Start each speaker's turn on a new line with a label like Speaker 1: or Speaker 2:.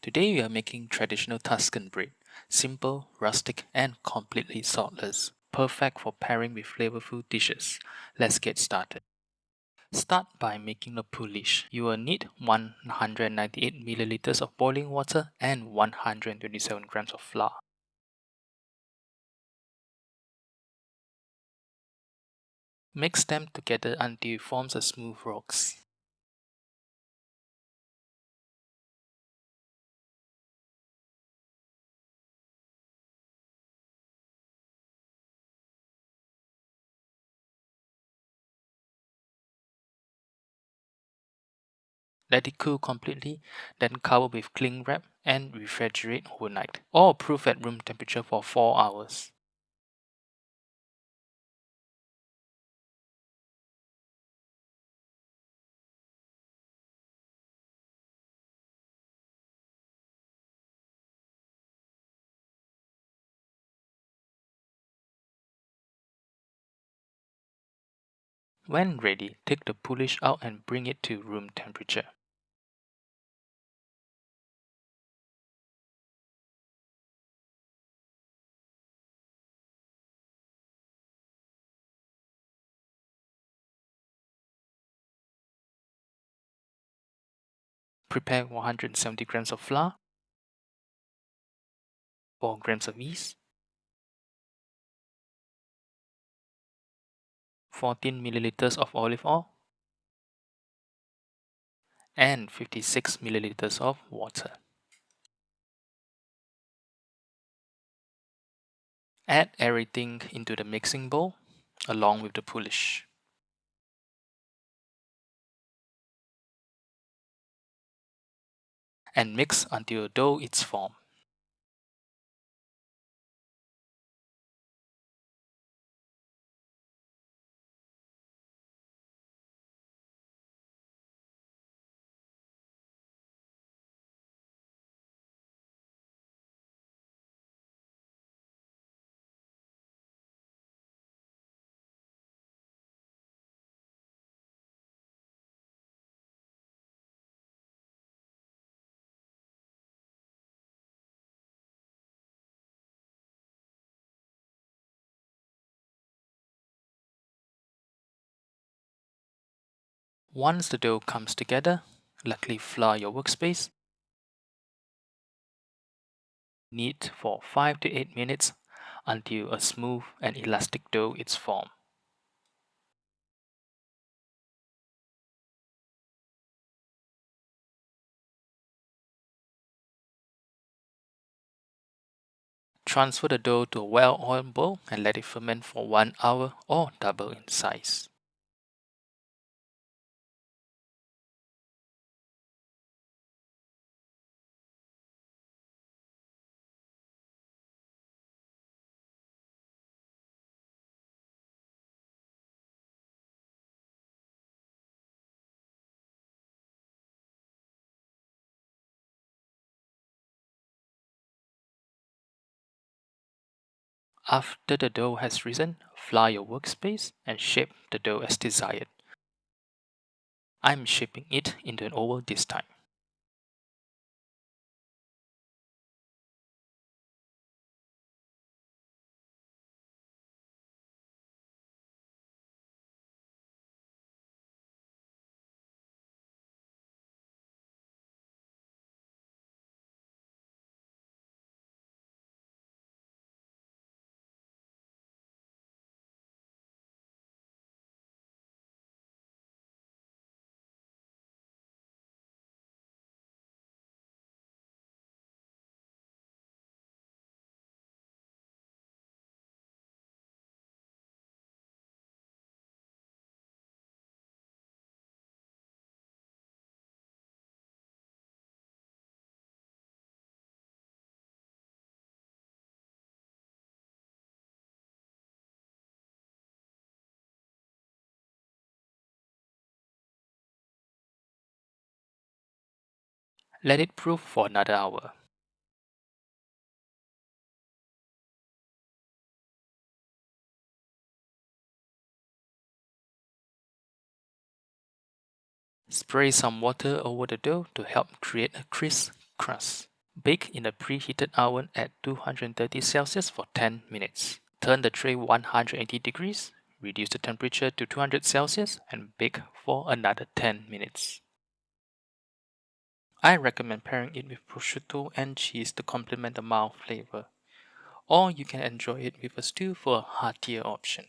Speaker 1: Today we are making traditional Tuscan bread, simple, rustic and completely saltless, perfect for pairing with flavorful dishes. Let's get started. Start by making a poolish. You will need 198 milliliters of boiling water and 127 grams of flour. Mix them together until it forms a smooth roux. Let it cool completely, then cover with cling wrap and refrigerate overnight, or proof at room temperature for 4 hours. When ready, take the poolish out and bring it to room temperature. Prepare 170 grams of flour, 4 grams of yeast, 14 milliliters of olive oil, and 56 milliliters of water. Add everything into the mixing bowl along with the poolish. And mix until the dough is formed. Once the dough comes together, lightly flour your workspace. Knead for 5 to 8 minutes until a smooth and elastic dough is formed. Transfer the dough to a well-oiled bowl and let it ferment for 1 hour or double in size. After the dough has risen, flour your workspace and shape the dough as desired. I'm shaping it into an oval this time. Let it proof for another hour. Spray some water over the dough to help create a crisp crust. Bake in a preheated oven at 230 Celsius for 10 minutes. Turn the tray 180 degrees, reduce the temperature to 200 Celsius and bake for another 10 minutes. I recommend pairing it with prosciutto and cheese to complement the mild flavor, or you can enjoy it with a stew for a heartier option.